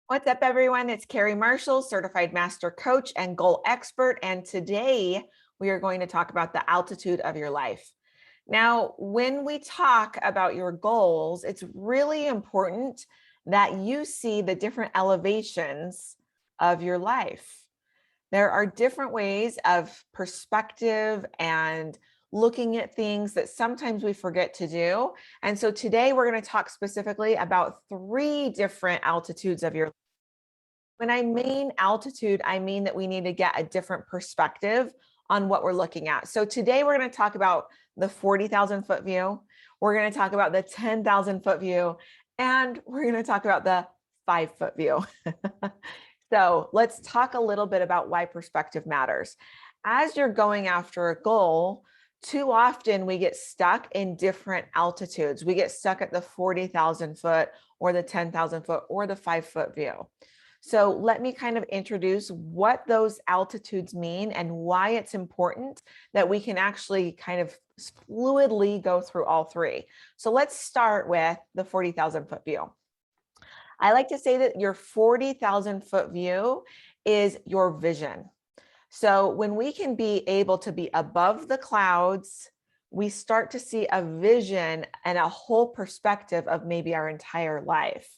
What's up, everyone? It's Carrie Marshall, certified master coach and goal expert. And today we are going to talk about the altitude of your life. Now, when we talk about your goals, it's really important that you see the different elevations of your life. There are different ways of perspective and looking at things that sometimes we forget to do. And so today we're going to talk specifically about 3 different altitudes of your life. When I mean altitude, I mean that we need to get a different perspective on what we're looking at. So today we're going to talk about the 40,000 foot view. We're going to talk about the 10,000 foot view, and we're going to talk about the 5-foot view. So let's talk a little bit about why perspective matters. As you're going after a goal, too often we get stuck in different altitudes. We get stuck at the 40,000 foot or the 10,000 foot or the 5-foot view. So let me kind of introduce what those altitudes mean and why it's important that we can actually kind of fluidly go through all 3. So let's start with the 40,000 foot view. I like to say that your 40,000 foot view is your vision. So when we can be able to be above the clouds, we start to see a vision and a whole perspective of maybe our entire life.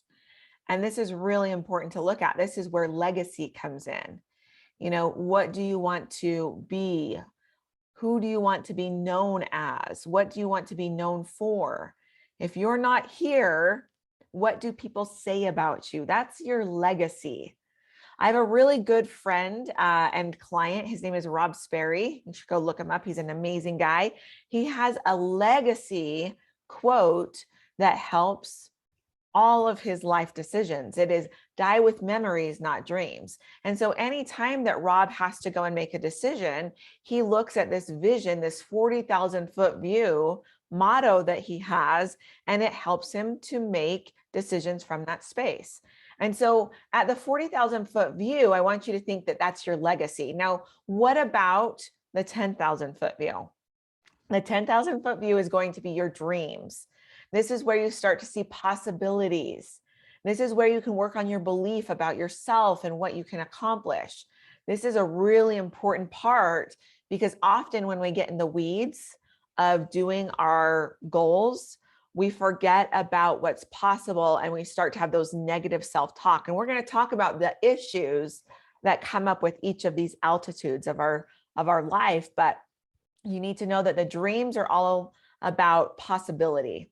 And this is really important to look at. This is where legacy comes in. You know, what do you want to be? Who do you want to be known as? What do you want to be known for? If you're not here, what do people say about you? That's your legacy. I have a really good friend and client. His name is Rob Sperry. You should go look him up. He's an amazing guy. He has a legacy quote that helps all of his life decisions. It is die with memories, not dreams. And so anytime that Rob has to go and make a decision, he looks at this vision, this 40,000 foot view motto that he has, and it helps him to make decisions from that space. And so at the 40,000 foot view, I want you to think that that's your legacy. Now, what about the 10,000 foot view? The 10,000 foot view is going to be your dreams. This is where you start to see possibilities. This is where you can work on your belief about yourself and what you can accomplish. This is a really important part because often when we get in the weeds of doing our goals, we forget about what's possible and we start to have those negative self-talk. And we're going to talk about the issues that come up with each of these altitudes of our life. But you need to know that the dreams are all about possibility.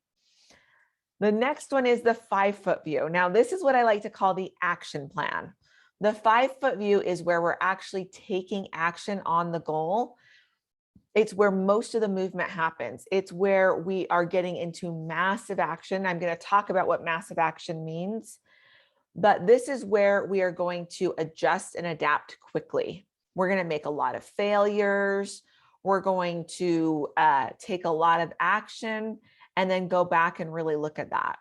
The next one is the 5-foot view. Now, this is what I like to call the action plan. The 5-foot view is where we're actually taking action on the goal. It's where most of the movement happens. It's where we are getting into massive action. I'm going to talk about what massive action means, but this is where we are going to adjust and adapt quickly. We're going to make a lot of failures. We're going to take a lot of action and then go back and really look at that.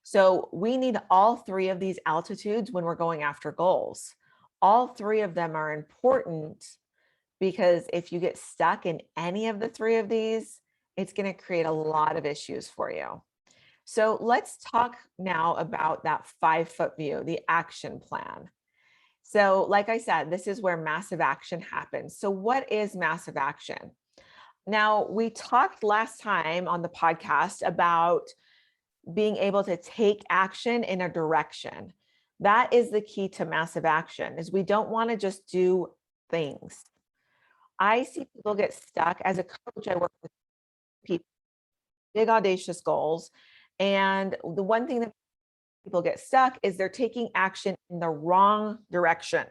So we need all 3 of these altitudes when we're going after goals. All 3 of them are important because if you get stuck in any of the 3 of these, it's going to create a lot of issues for you. So let's talk now about that 5-foot view, the action plan. So like I said, this is where massive action happens. So what is massive action? Now, we talked last time on the podcast about being able to take action in a direction. That is the key to massive action, is we don't want to just do things. I see people get stuck. As a coach, I work with people, big audacious goals. And the one thing that people get stuck is they're taking action in the wrong direction.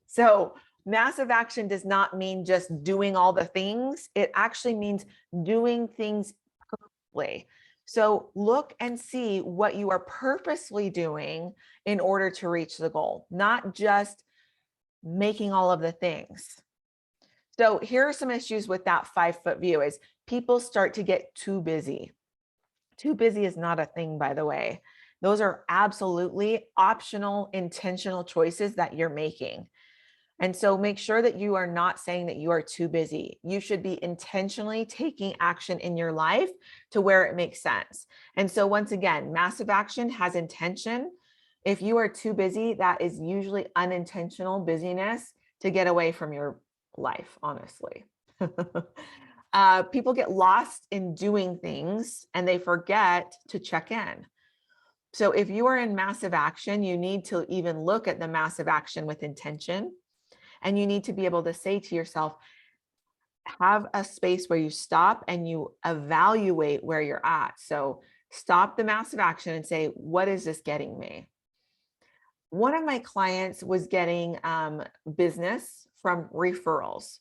So massive action does not mean just doing all the things. It actually means doing things purposefully. So look and see what you are purposely doing in order to reach the goal, not just making all of the things. So here are some issues with that 5-foot view is people start to get too busy. Too busy is not a thing, by the way. Those are absolutely optional, intentional choices that you're making. And so make sure that you are not saying that you are too busy. You should be intentionally taking action in your life to where it makes sense. And so once again, massive action has intention. If you are too busy, that is usually unintentional busyness to get away from your life, honestly. People get lost in doing things and they forget to check in. So if you are in massive action, you need to even look at the massive action with intention. And you need to be able to say to yourself, have a space where you stop and you evaluate where you're at. So stop the massive action and say, what is this getting me? One of my clients was getting business from referrals,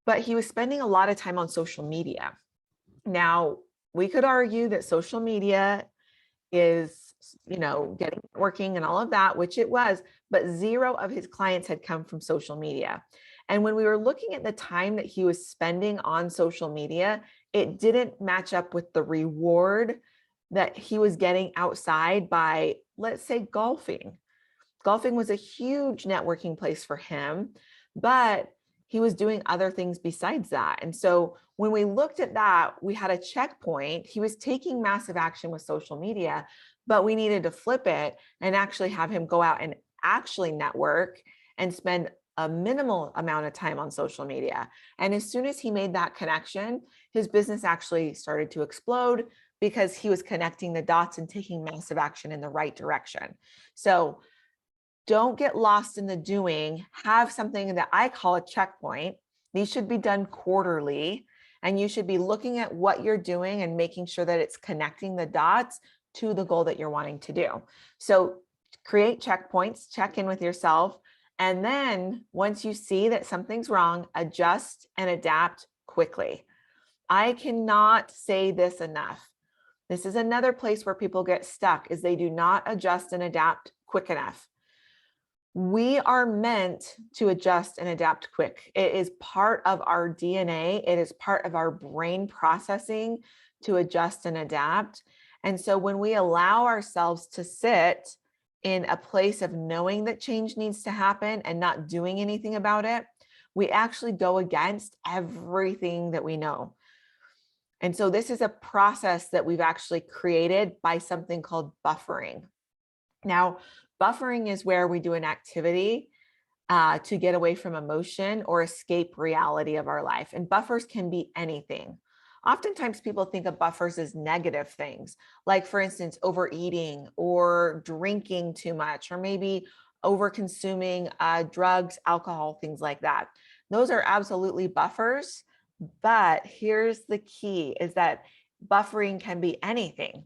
but he was spending a lot of time on social media. Now, we could argue that social media is, getting working and all of that, which it was, but 0 of his clients had come from social media. And when we were looking at the time that he was spending on social media, it didn't match up with the reward that he was getting outside by, let's say, golfing. Golfing was a huge networking place for him, but he was doing other things besides that. And so when we looked at that, we had a checkpoint. He was taking massive action with social media, but we needed to flip it and actually have him go out and actually network and spend a minimal amount of time on social media. And as soon as he made that connection, his business actually started to explode because he was connecting the dots and taking massive action in the right direction. So don't get lost in the doing. Have something that I call a checkpoint. These should be done quarterly, and you should be looking at what you're doing and making sure that it's connecting the dots to the goal that you're wanting to do. So create checkpoints, check in with yourself. And then once you see that something's wrong, adjust and adapt quickly. I cannot say this enough. This is another place where people get stuck, is they do not adjust and adapt quick enough. We are meant to adjust and adapt quick. It is part of our DNA. It is part of our brain processing to adjust and adapt. And so when we allow ourselves to sit in a place of knowing that change needs to happen and not doing anything about it, we actually go against everything that we know. And so this is a process that we've actually created by something called buffering. Now, buffering is where we do an activity to get away from emotion or escape reality of our life. And buffers can be anything. Oftentimes people think of buffers as negative things, like for instance, overeating or drinking too much, or maybe over consuming drugs, alcohol, things like that. Those are absolutely buffers. But here's the key, is that buffering can be anything.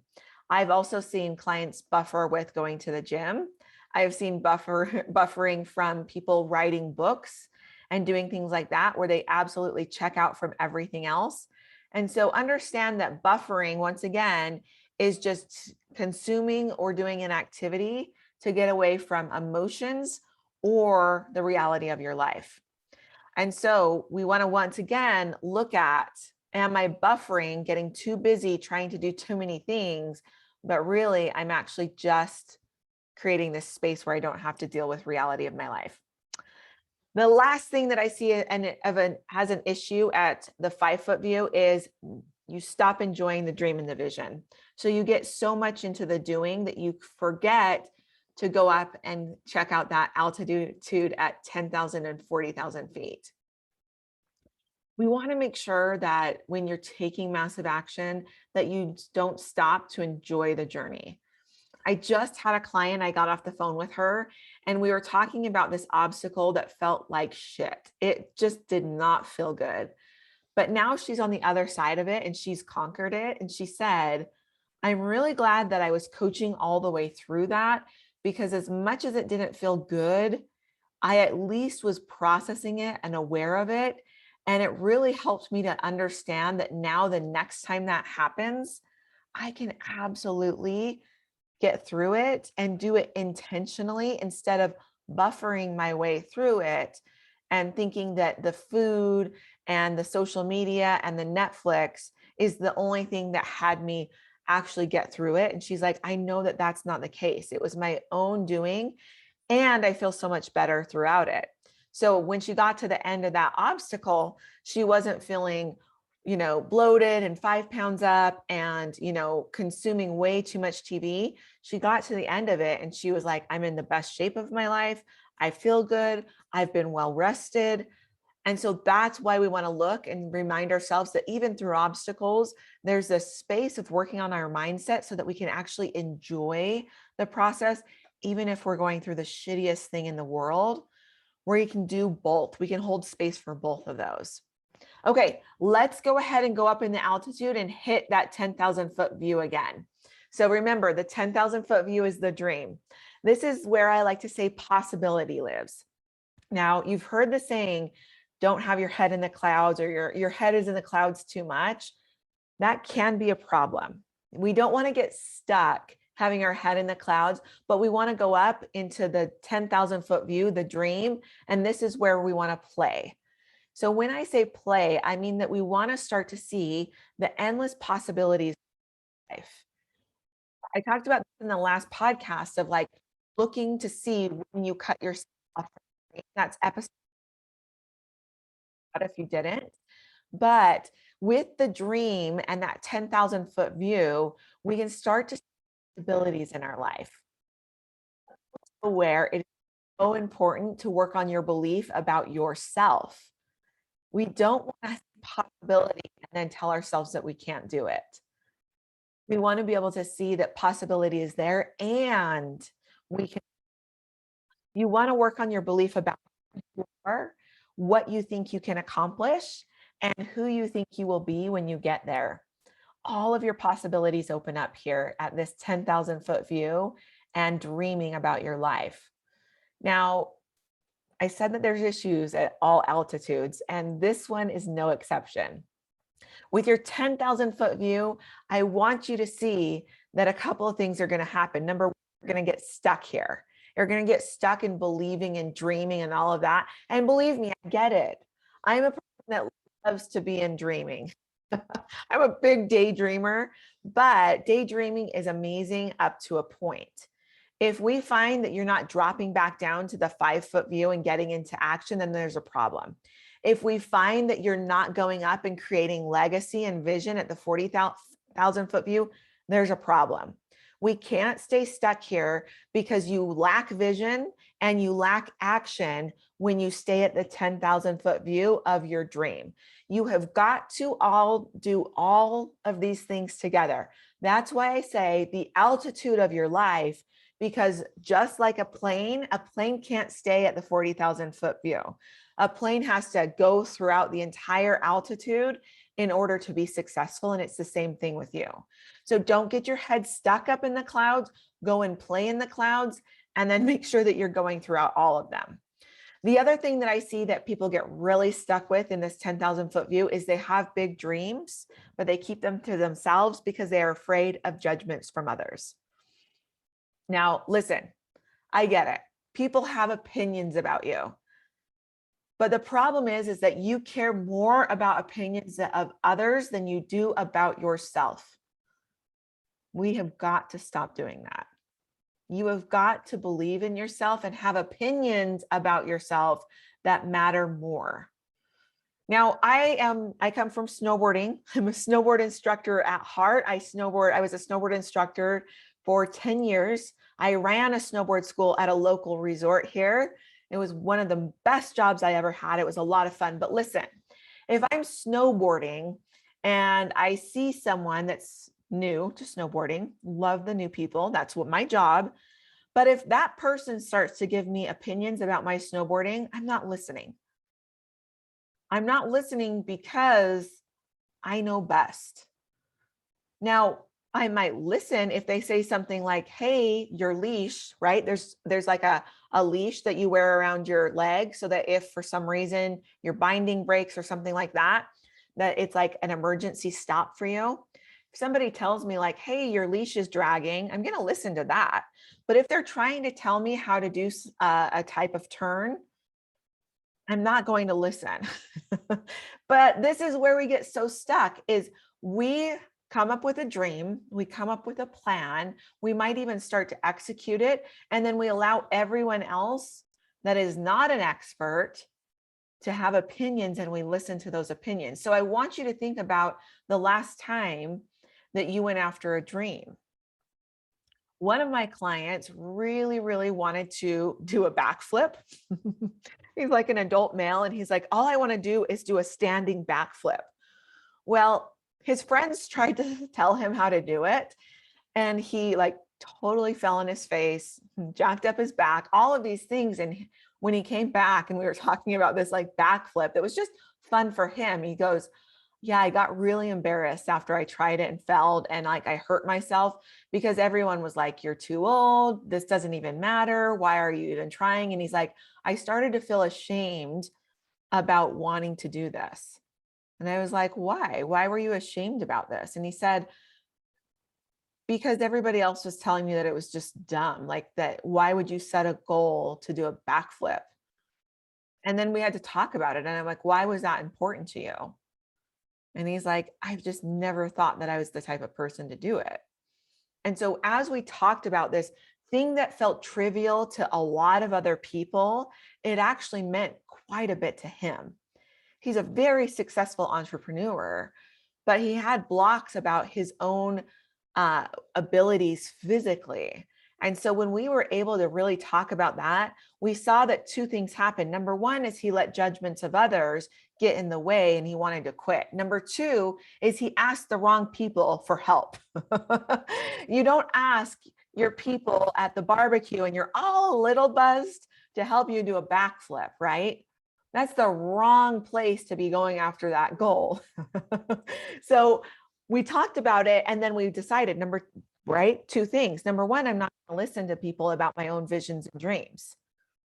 I've also seen clients buffer with going to the gym. I've seen buffering from people writing books and doing things like that, where they absolutely check out from everything else. And so understand that buffering, once again, is just consuming or doing an activity to get away from emotions or the reality of your life. And so we want to once again look at, am I buffering, getting too busy, trying to do too many things, but really I'm actually just creating this space where I don't have to deal with reality of my life. The last thing that I see has an issue at the 5-foot view is you stop enjoying the dream and the vision. So you get so much into the doing that you forget to go up and check out that altitude at 10,000 and 40,000 feet. We want to make sure that when you're taking massive action, that you don't stop to enjoy the journey. I just had a client, I got off the phone with her, and we were talking about this obstacle that felt like shit. It just did not feel good. But now she's on the other side of it and she's conquered it. And she said, I'm really glad that I was coaching all the way through that, because as much as it didn't feel good, I at least was processing it and aware of it. And it really helped me to understand that now the next time that happens, I can absolutely get through it and do it intentionally instead of buffering my way through it and thinking that the food and the social media and the Netflix is the only thing that had me actually get through it. And she's like, I know that that's not the case. It was my own doing, and I feel so much better throughout it. So when she got to the end of that obstacle, she wasn't feeling bloated and 5 pounds up and, consuming way too much TV. She got to the end of it and she was like, I'm in the best shape of my life. I feel good. I've been well rested. And so that's why we want to look and remind ourselves that even through obstacles, there's a space of working on our mindset so that we can actually enjoy the process, even if we're going through the shittiest thing in the world, where you can do both. We can hold space for both of those. Okay, let's go ahead and go up in the altitude and hit that 10,000 foot view again. So remember, the 10,000 foot view is the dream. This is where I like to say possibility lives. Now, you've heard the saying, don't have your head in the clouds, or your head is in the clouds too much. That can be a problem. We don't want to get stuck having our head in the clouds, but we want to go up into the 10,000 foot view, the dream. And this is where we want to play. So when I say play, I mean that we want to start to see the endless possibilities of life. I talked about this in the last podcast of like looking to see when you cut yourself off. That's episode if you didn't. But with the dream and that 10,000 foot view, we can start to see abilities in our life. Where it is so important to work on your belief about yourself. We don't want to see possibility and then tell ourselves that we can't do it. We want to be able to see that possibility is there and we can. You want to work on your belief about who you are, what you think you can accomplish, and who you think you will be when you get there. All of your possibilities open up here at this 10,000 foot view and dreaming about your life. Now, I said that there's issues at all altitudes, and this one is no exception. With your 10,000 foot view, I want you to see that a couple of things are going to happen. Number one, you're going to get stuck here. You're going to get stuck in believing and dreaming and all of that. And believe me, I get it. I'm a person that loves to be in dreaming. I'm a big daydreamer, but daydreaming is amazing up to a point. If we find that you're not dropping back down to the 5 foot view and getting into action, then there's a problem. If we find that you're not going up and creating legacy and vision at the 40,000 foot view, there's a problem. We can't stay stuck here because you lack vision and you lack action when you stay at the 10,000 foot view of your dream. You have got to all do all of these things together. That's why I say the altitude of your life, because just like a plane can't stay at the 40,000 foot view. A plane has to go throughout the entire altitude in order to be successful. And it's the same thing with you. So don't get your head stuck up in the clouds, go and play in the clouds, and then make sure that you're going throughout all of them. The other thing that I see that people get really stuck with in this 10,000 foot view is they have big dreams, but they keep them to themselves because they are afraid of judgments from others. Now, listen, I get it. People have opinions about you. But the problem is that you care more about opinions of others than you do about yourself. We have got to stop doing that. You have got to believe in yourself and have opinions about yourself that matter more. Now, I come from snowboarding. I'm a snowboard instructor at heart. I was a snowboard instructor for 10 years. I ran a snowboard school at a local resort here. It was one of the best jobs I ever had. It was a lot of fun. But listen, if I'm snowboarding and I see someone that's new to snowboarding, love the new people, that's what my job. But if that person starts to give me opinions about my snowboarding, I'm not listening. I'm not listening because I know best. Now, I might listen if they say something like, hey, your leash, right? There's like a leash that you wear around your leg so that if for some reason your binding breaks or something like that, that it's like an emergency stop for you. If somebody tells me like, hey, your leash is dragging, I'm going to listen to that. But if they're trying to tell me how to do a type of turn, I'm not going to listen. But this is where we get so stuck is we come up with a dream, we come up with a plan, we might even start to execute it, and then we allow everyone else that is not an expert to have opinions and we listen to those opinions. So I want you to think about the last time that you went after a dream. One of my clients really, really wanted to do a backflip. He's like an adult male and he's like, all I want to do is do a standing backflip. Well, his friends tried to tell him how to do it. And he like totally fell on his face, jacked up his back, all of these things. And when he came back and we were talking about this like backflip, that was just fun for him. He goes, yeah, I got really embarrassed after I tried it and failed. And like, I hurt myself because everyone was like, you're too old. This doesn't even matter. Why are you even trying? And he's like, I started to feel ashamed about wanting to do this. And I was like, why? Why were you ashamed about this? And he said, because everybody else was telling me that it was just dumb. Like that, why would you set a goal to do a backflip? And then we had to talk about it. And I'm like, why was that important to you? And he's like, I've just never thought that I was the type of person to do it. And so as we talked about this thing that felt trivial to a lot of other people, it actually meant quite a bit to him. He's a very successful entrepreneur, but he had blocks about his own abilities physically. And so when we were able to really talk about that, we saw that two things happened. Number one is he let judgments of others get in the way and he wanted to quit. Number two is he asked the wrong people for help. You don't ask your people at the barbecue and you're all a little buzzed to help you do a backflip, right? That's the wrong place to be going after that goal. So we talked about it and then we decided two things. Number one, I'm not going to listen to people about my own visions and dreams.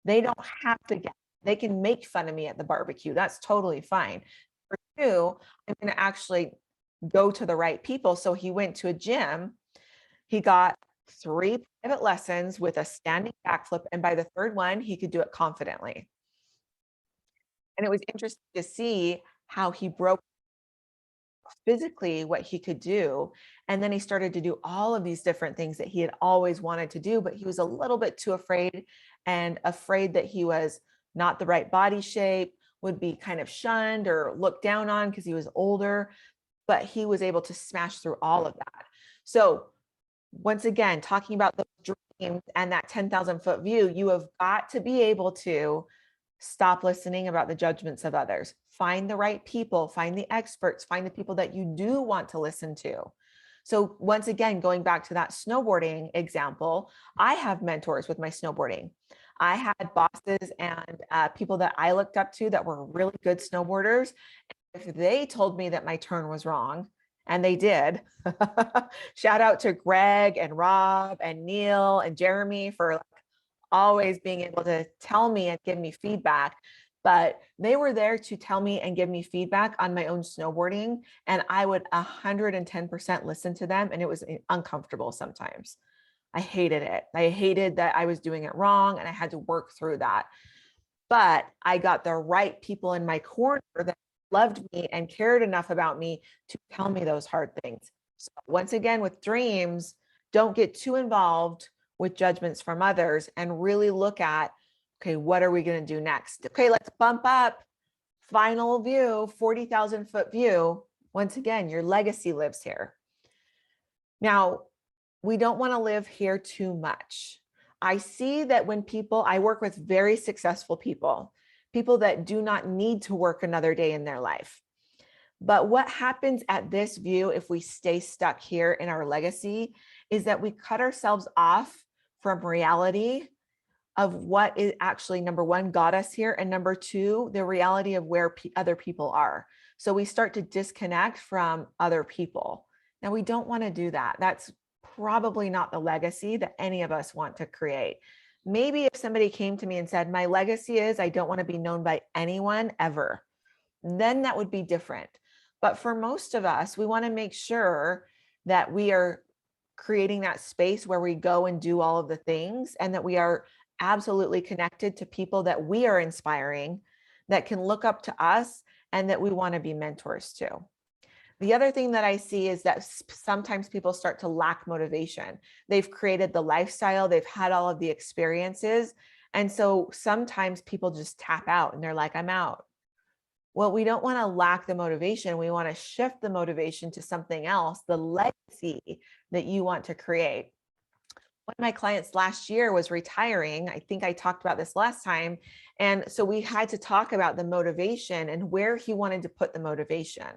They don't have to they can make fun of me at the barbecue. That's totally fine. Number two, I'm going to actually go to the right people. So he went to a gym. He got 3 private lessons with a standing backflip. And by the third one, he could do it confidently. And it was interesting to see how he broke physically what he could do. And then he started to do all of these different things that he had always wanted to do, but he was a little bit too afraid that he was not the right body shape, would be kind of shunned or looked down on because he was older, but he was able to smash through all of that. So once again, talking about the dreams and that 10,000 foot view, you have got to be able to stop listening about the judgments of others. Find the right people, find the experts, find the people that you do want to listen to. So once again, going back to that snowboarding example, I have mentors with my snowboarding. I had bosses and people that I looked up to that were really good snowboarders. If they told me that my turn was wrong, and they did, shout out to Greg and Rob and Neil and Jeremy for always being able to tell me and give me feedback, but they were there to tell me and give me feedback on my own snowboarding. And I would 110% listen to them. And it was uncomfortable sometimes. I hated it. I hated that I was doing it wrong and I had to work through that. But I got the right people in my corner that loved me and cared enough about me to tell me those hard things. So once again, with dreams, don't get too involved with judgments from others and really look at, okay, what are we going to do next? Okay, let's bump up final view, 40,000 foot view. Once again, your legacy lives here. Now, we don't want to live here too much. I see that when I work with very successful people that do not need to work another day in their life. But what happens at this view, if we stay stuck here in our legacy, is that we cut ourselves off from reality of what is actually, number one, got us here, and number two, the reality of where other people are. So we start to disconnect from other people. Now, we don't want to do that. That's probably not the legacy that any of us want to create. Maybe if somebody came to me and said, my legacy is I don't want to be known by anyone ever, then that would be different. But for most of us, we want to make sure that we are creating that space where we go and do all of the things, and that we are absolutely connected to people that we are inspiring, that can look up to us, and that we want to be mentors to. The other thing that I see is that sometimes people start to lack motivation. They've created the lifestyle, they've had all of the experiences. And so sometimes people just tap out and they're like, I'm out. Well, we don't want to lack the motivation. We want to shift the motivation to something else, the legacy that you want to create. One of my clients last year was retiring. I think I talked about this last time. And so we had to talk about the motivation and where he wanted to put the motivation.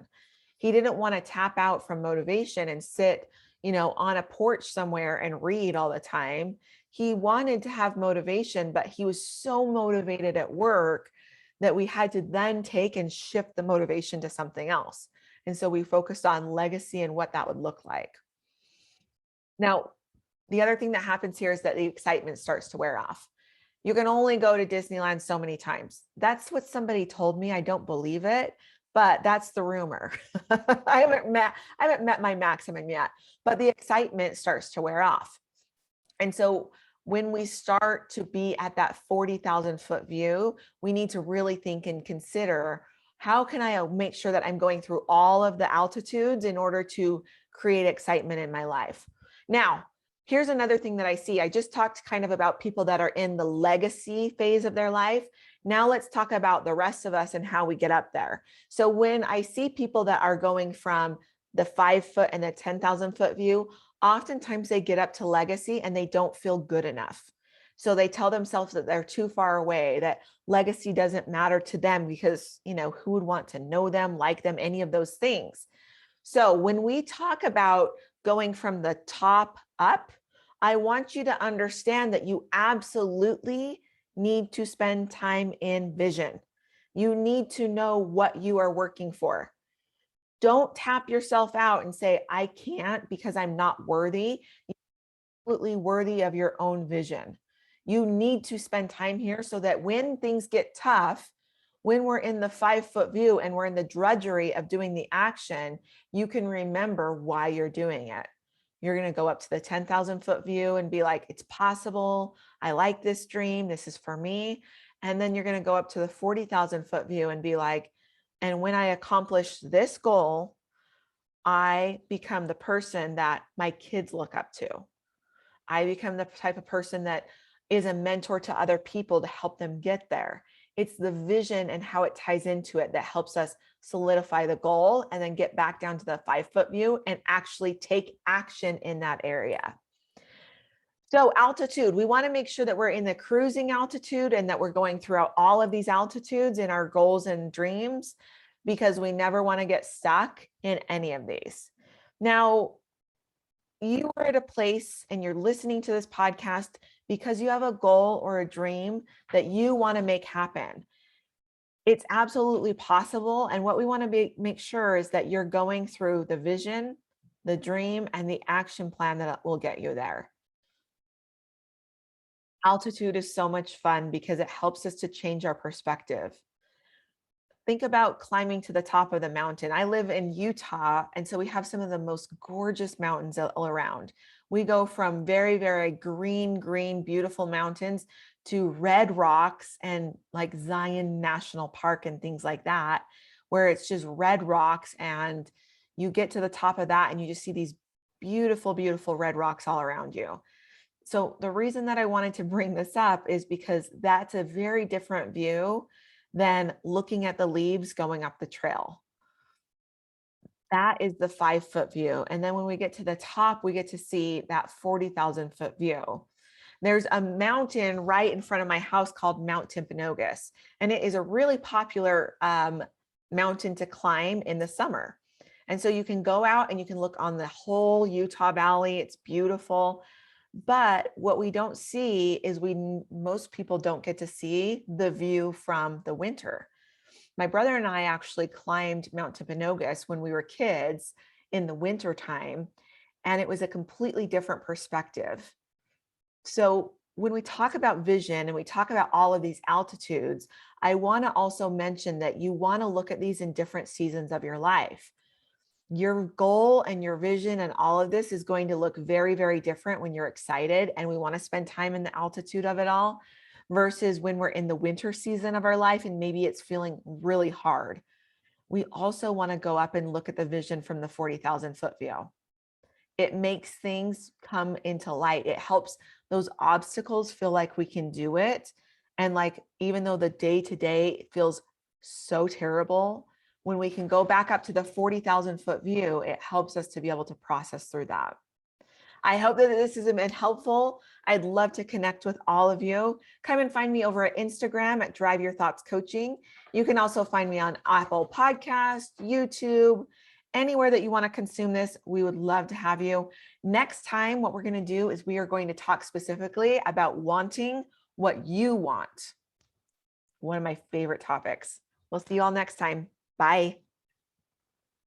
He didn't want to tap out from motivation and sit, on a porch somewhere and read all the time. He wanted to have motivation, but he was so motivated at work that we had to then take and shift the motivation to something else. And so we focused on legacy and what that would look like. Now, the other thing that happens here is that the excitement starts to wear off. You can only go to Disneyland so many times. That's what somebody told me. I don't believe it, but that's the rumor. I haven't met my maximum yet, but the excitement starts to wear off. And so when we start to be at that 40,000 foot view, we need to really think and consider, how can I make sure that I'm going through all of the altitudes in order to create excitement in my life? Now, here's another thing that I see. I just talked kind of about people that are in the legacy phase of their life. Now let's talk about the rest of us and how we get up there. So when I see people that are going from the 5 foot and the 10,000 foot view, oftentimes they get up to legacy and they don't feel good enough. So they tell themselves that they're too far away, that legacy doesn't matter to them because, who would want to know them, like them, any of those things. So when we talk about going from the top up, I want you to understand that you absolutely need to spend time in vision. You need to know what you are working for. Don't tap yourself out and say, I can't because I'm not worthy. You're absolutely worthy of your own vision. You need to spend time here so that when things get tough, when we're in the 5 foot view and we're in the drudgery of doing the action, you can remember why you're doing it. You're going to go up to the 10,000 foot view and be like, it's possible. I like this dream. This is for me. And then you're going to go up to the 40,000 foot view and be like, and when I accomplish this goal, I become the person that my kids look up to. I become the type of person that is a mentor to other people to help them get there. It's the vision and how it ties into it that helps us solidify the goal and then get back down to the 5 foot view and actually take action in that area. So altitude, we want to make sure that we're in the cruising altitude and that we're going throughout all of these altitudes in our goals and dreams, because we never want to get stuck in any of these. Now, you are at a place and you're listening to this podcast because you have a goal or a dream that you want to make happen. It's absolutely possible. And what we want to make sure is that you're going through the vision, the dream, and the action plan that will get you there. Altitude is so much fun because it helps us to change our perspective. Think about climbing to the top of the mountain. I live in Utah, and so we have some of the most gorgeous mountains all around. We go from very, very green, beautiful mountains to red rocks and like Zion National Park and things like that, where it's just red rocks. And you get to the top of that and you just see these beautiful, beautiful red rocks all around you. So the reason that I wanted to bring this up is because that's a very different view than looking at the leaves going up the trail. That is the 5 foot view. And then when we get to the top, we get to see that 40,000 foot view. There's a mountain right in front of my house called Mount Timpanogos, and it is a really popular mountain to climb in the summer. And so you can go out and you can look on the whole Utah Valley. It's beautiful. But what we don't see is most people don't get to see the view from the winter. My brother and I actually climbed Mount Timpanogos when we were kids in the winter time, and it was a completely different perspective. So when we talk about vision and we talk about all of these altitudes, I want to also mention that you want to look at these in different seasons of your life. Your goal and your vision and all of this is going to look very, very different when you're excited and we want to spend time in the altitude of it all versus when we're in the winter season of our life and maybe it's feeling really hard. We also want to go up and look at the vision from the 40,000 foot view. It makes things come into light. It helps those obstacles feel like we can do it. And like, even though the day to day feels so terrible, when we can go back up to the 40,000 foot view, it helps us to be able to process through that. I hope that this has been helpful. I'd love to connect with all of you. Come and find me over at Instagram at Drive Your Thoughts Coaching. You can also find me on Apple Podcasts, YouTube, anywhere that you want to consume this. We would love to have you. Next time, what we're going to do is we are going to talk specifically about wanting what you want. One of my favorite topics. We'll see you all next time. Bye.